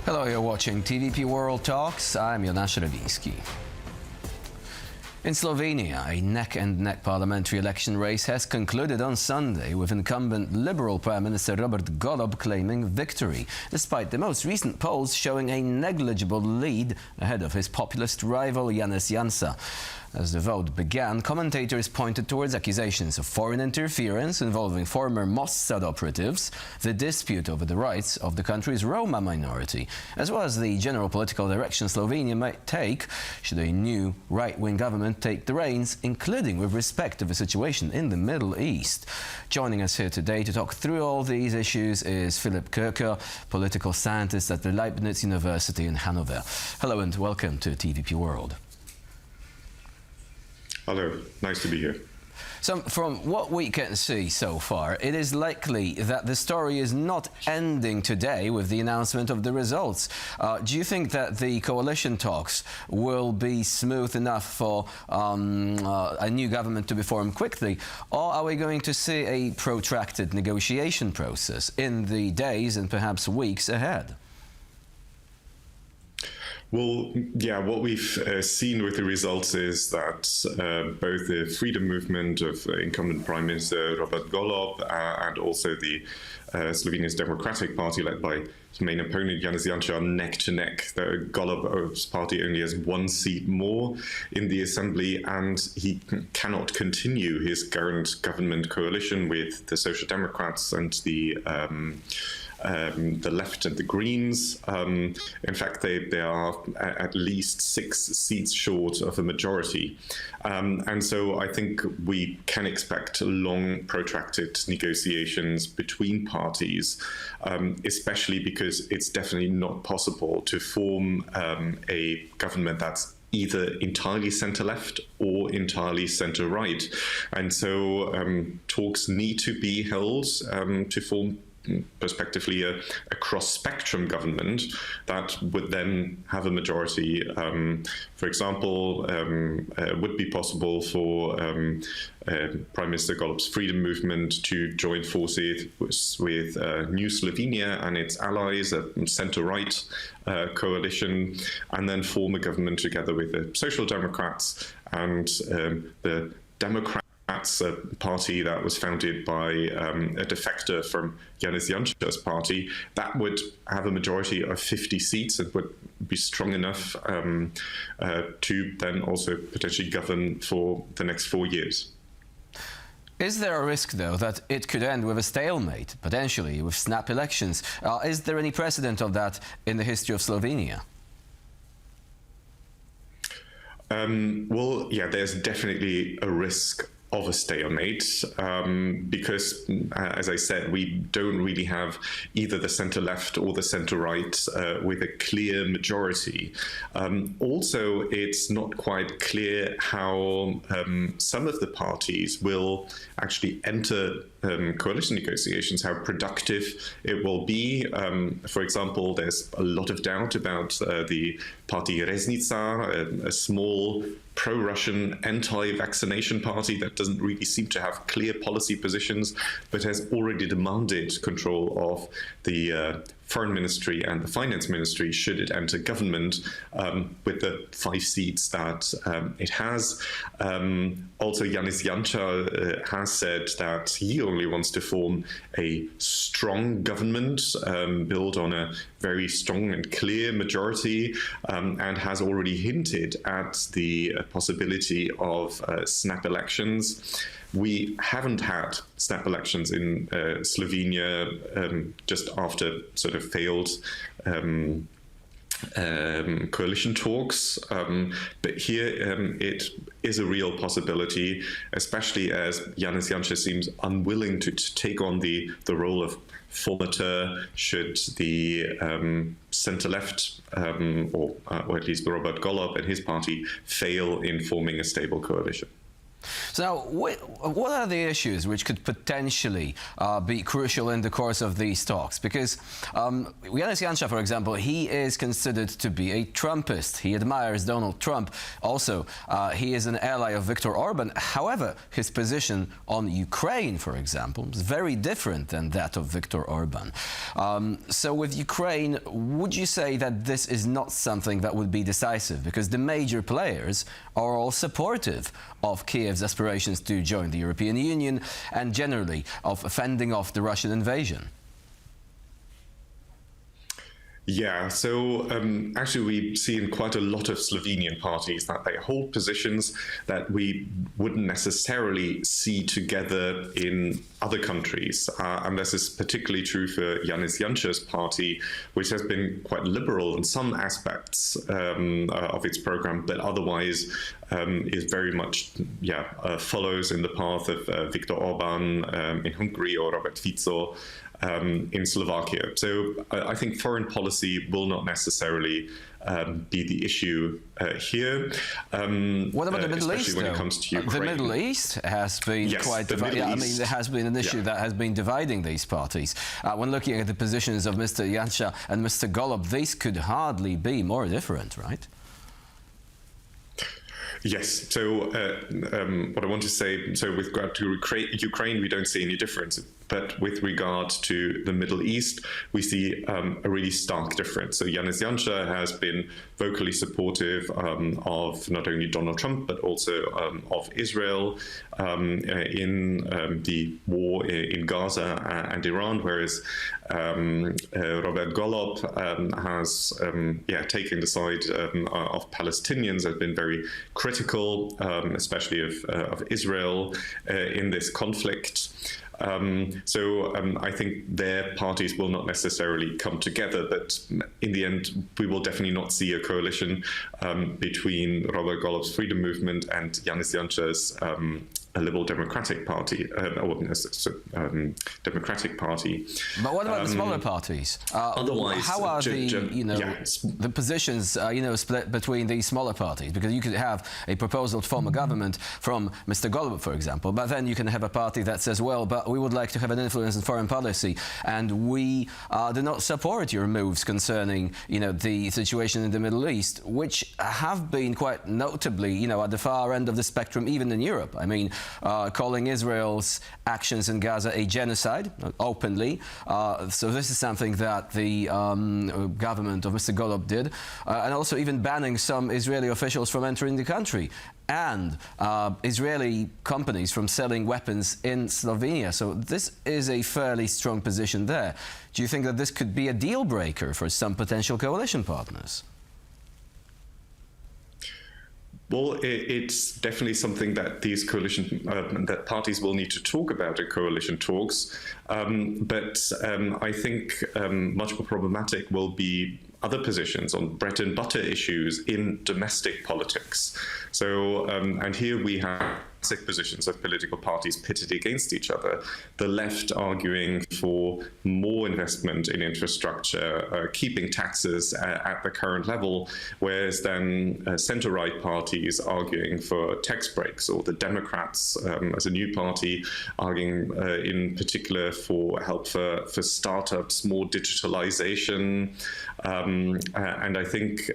Hello, you're watching TVP World Talks. I'm Jonasz Rewiński. In Slovenia, a neck-and-neck parliamentary election race has concluded on Sunday with incumbent Liberal Prime Minister Robert Golob claiming victory, despite the most recent polls showing a negligible lead ahead of his populist rival Jonasz. As the vote began, commentators pointed towards accusations of foreign interference involving former Mossad operatives, the dispute over the rights of the country's Roma minority, as well as the general political direction Slovenia might take should a new right-wing government take the reins, including with respect to the situation in the Middle East. Joining us here today to talk through all these issues is Philipp Köker, political scientist at the Leibniz University in Hanover. Hello and welcome to TVP World. Hello, nice to be here. So from what we can see so far, it is likely that the story is not ending today with the announcement of the results. Do you think that the coalition talks will be smooth enough for a new government to be formed quickly, or are we going to see a protracted negotiation process in the days and perhaps weeks ahead? Well, yeah, what we've seen with the results is that both the freedom movement of incumbent Prime Minister Robert Golob and also the Slovenia's Democratic Party, led by his main opponent Jonasz, are neck to neck. The Golob's party only has one seat more in the assembly, and he cannot continue his current government coalition with the Social Democrats and the left and the Greens. In fact, they are at least 6 seats short of a majority. And so I think we can expect long, protracted negotiations between parties, especially because it's definitely not possible to form a government that's either entirely centre-left or entirely centre-right. And so talks need to be held to form prospectively a cross-spectrum government that would then have a majority. For example, would be possible for Prime Minister Golob's freedom movement to join forces with New Slovenia and its allies, a centre-right coalition, and then form a government together with the Social Democrats and the Democrats, a party that was founded by a defector from Jonasz party, that would have a majority of 50 seats and would be strong enough to then also potentially govern for the next 4 years. Is there a risk, though, that it could end with a stalemate, potentially with snap elections? Is there any precedent of that in the history of Slovenia? Well, yeah, there's definitely a risk of a stalemate because, as I said, we don't really have either the centre-left or the centre-right with a clear majority. Also, it's not quite clear how some of the parties will actually enter coalition negotiations, how productive it will be. For example, there's a lot of doubt about the party Reznica, a small pro-Russian, anti-vaccination party that doesn't really seem to have clear policy positions, but has already demanded control of the Foreign Ministry and the Finance Ministry should it enter government with the 5 seats that it has. Also, Jonasz has said that he only wants to form a strong government built on a very strong and clear majority, and has already hinted at the possibility of snap elections. We haven't had snap elections in Slovenia just after sort of failed coalition talks, but here it is a real possibility, especially as Jonasz seems unwilling to take on the role of formateur should the centre-left, or at least Robert Golob and his party, fail in forming a stable coalition. So now, what are the issues which could potentially be crucial in the course of these talks? Because Jonasz Janša, for example, he is considered to be a Trumpist. He admires Donald Trump. Also, he is an ally of Viktor Orban. However, his position on Ukraine, for example, is very different than that of Viktor Orban. So with Ukraine, would you say that this is not something that would be decisive? Because the major players are all supportive of Kiev's aspirations to join the European Union and generally of fending off the Russian invasion. Yeah, so actually we've seen quite a lot of Slovenian parties that they hold positions that we wouldn't necessarily see together in other countries. And this is particularly true for Jonasz Janša's party, which has been quite liberal in some aspects of its program, but otherwise is very much, follows in the path of Viktor Orban in Hungary or Robert Fico in Slovakia. So I think foreign policy will not necessarily be the issue here. What about the Middle East, when it comes to Ukraine? The Middle East has been quite divided. I mean, there has been an issue that has been dividing these parties. When looking at the positions of Mr. Janša and Mr. Golob, these could hardly be more different, right? Yes. So what I want to say, so with regard to Ukraine, we don't see any difference. But with regard to the Middle East, we see a really stark difference. So Jonasz Janša has been vocally supportive of not only Donald Trump, but also of Israel in the war in Gaza and Iran, whereas Robert Golob has taken the side of Palestinians, has been very critical, especially of Israel in this conflict. So I think their parties will not necessarily come together, but in the end, we will definitely not see a coalition between Robert Golob's Freedom Movement and Jonasz Janša's Liberal Democratic Party, Democratic Party. But what about the smaller parties? Otherwise, how are the positions, split between these smaller parties? Because you could have a proposal to form a government from Mr. Golob, for example, but then you can have a party that says, well, but we would like to have an influence in foreign policy, and we do not support your moves concerning, the situation in the Middle East, which have been quite notably, at the far end of the spectrum, even in Europe. I mean, calling Israel's actions in Gaza a genocide, openly. So this is something that the government of Mr. Golob did, and also even banning some Israeli officials from entering the country, and Israeli companies from selling weapons in Slovenia. So this is a fairly strong position there. Do you think that this could be a deal breaker for some potential coalition partners? Well, it's definitely something that these coalition that parties will need to talk about in coalition talks. But I think much more problematic will be other positions on bread and butter issues in domestic politics. So, and here we have positions of political parties pitted against each other. The left arguing for more investment in infrastructure, keeping taxes at the current level, whereas then centre-right parties arguing for tax breaks, or the Democrats as a new party arguing in particular for help for startups, more digitalization. And I think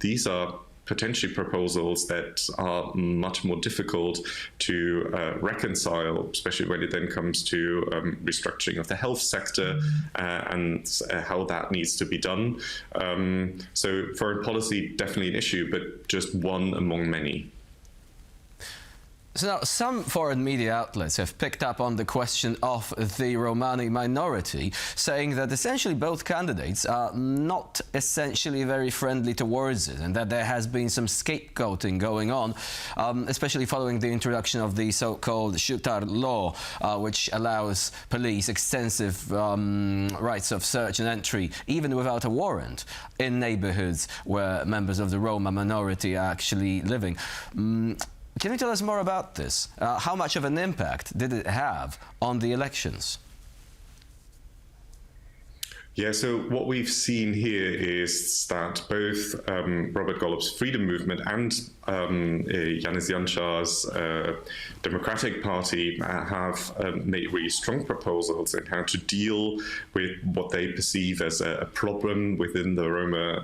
these are potentially proposals that are much more difficult to reconcile, especially when it then comes to restructuring of the health sector and how that needs to be done. So foreign policy, definitely an issue, but just one among many. So now, some foreign media outlets have picked up on the question of the Romani minority, saying that essentially both candidates are not essentially very friendly towards it, and that there has been some scapegoating going on, especially following the introduction of the so-called Šutar law, which allows police extensive rights of search and entry, even without a warrant, in neighborhoods where members of the Roma minority are actually living. Can you tell us more about this? How much of an impact did it have on the elections? Yeah, so what we've seen here is that both Robert Golub's Freedom Movement and Jonasz Janša's Democratic Party have made really strong proposals in how to deal with what they perceive as a problem within the Roma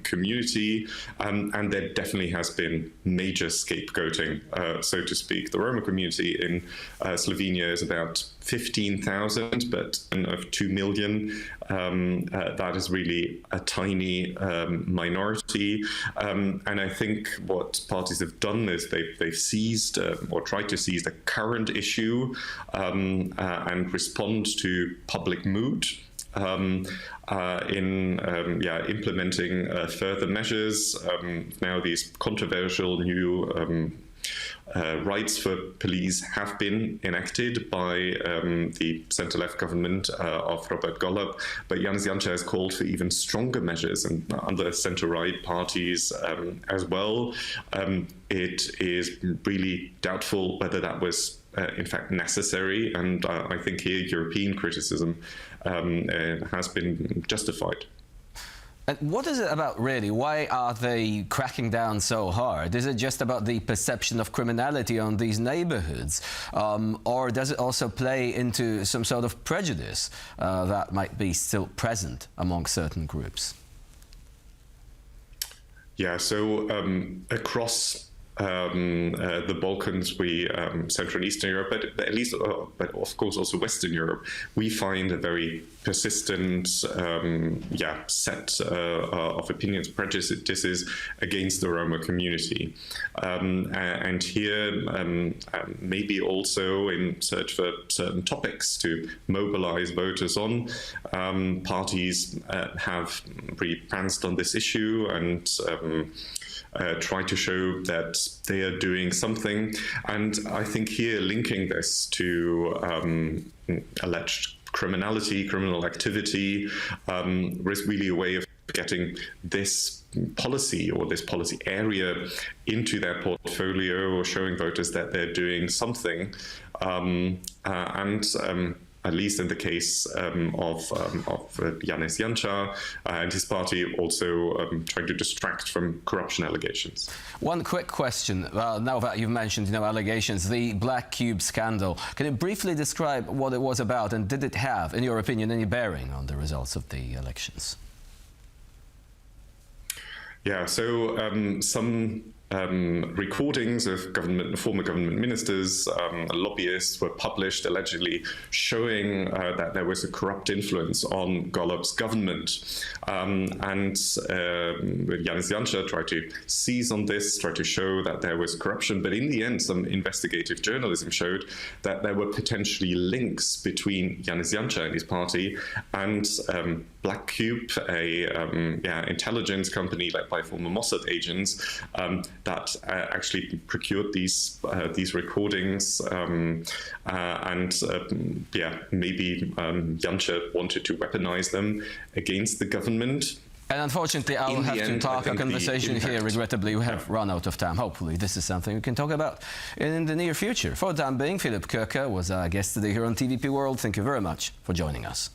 community, and there definitely has been major scapegoating, so to speak. The Roma community in Slovenia is about 15,000, but of 2 million. That is really a tiny minority, and I think what parties have done is they've seized or tried to seize the current issue and respond to public mood in implementing further measures. Now these controversial new rights for police have been enacted by the centre-left government of Robert Golub, but Jonasz Janša has called for even stronger measures, and other centre-right parties as well. It is really doubtful whether that was in fact necessary, and I think here European criticism has been justified. And what is it about, really? Why are they cracking down so hard? Is it just about the perception of criminality on these neighborhoods? Or does it also play into some sort of prejudice that might be still present among certain groups? Yeah, so across the Balkans, Central and Eastern Europe, but at least, but of course also Western Europe, we find a very persistent set of opinions, prejudices against the Roma community. And here, maybe also in search for certain topics to mobilize voters on, parties have really pranced on this issue and try to show that they are doing something. And I think here linking this to alleged criminality, criminal activity, is really a way of getting this policy or this policy area into their portfolio, or showing voters that they're doing something. At least in the case of Jonasz Janša and his party, also trying to distract from corruption allegations. One quick question. Now that you've mentioned, allegations, the Black Cube scandal, can you briefly describe what it was about, and did it have, in your opinion, any bearing on the results of the elections? Yeah, so some recordings of former government ministers, lobbyists were published allegedly showing that there was a corrupt influence on Golub's government. Jonasz Janša tried to seize on this, tried to show that there was corruption, but in the end, some investigative journalism showed that there were potentially links between Jonasz Janša and his party and Black Cube, a intelligence company led by former Mossad agents, that actually procured these recordings, maybe Janša wanted to weaponize them against the government. And unfortunately, I will have to talk a conversation here. Regrettably, we have run out of time. Hopefully, this is something we can talk about in the near future. For the time being, Philipp Köker was our guest today here on TVP World. Thank you very much for joining us.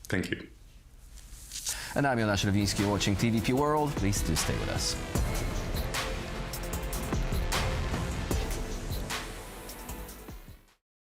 Thank you. And I'm Jonasz Rewiński, watching TVP World. Please do stay with us.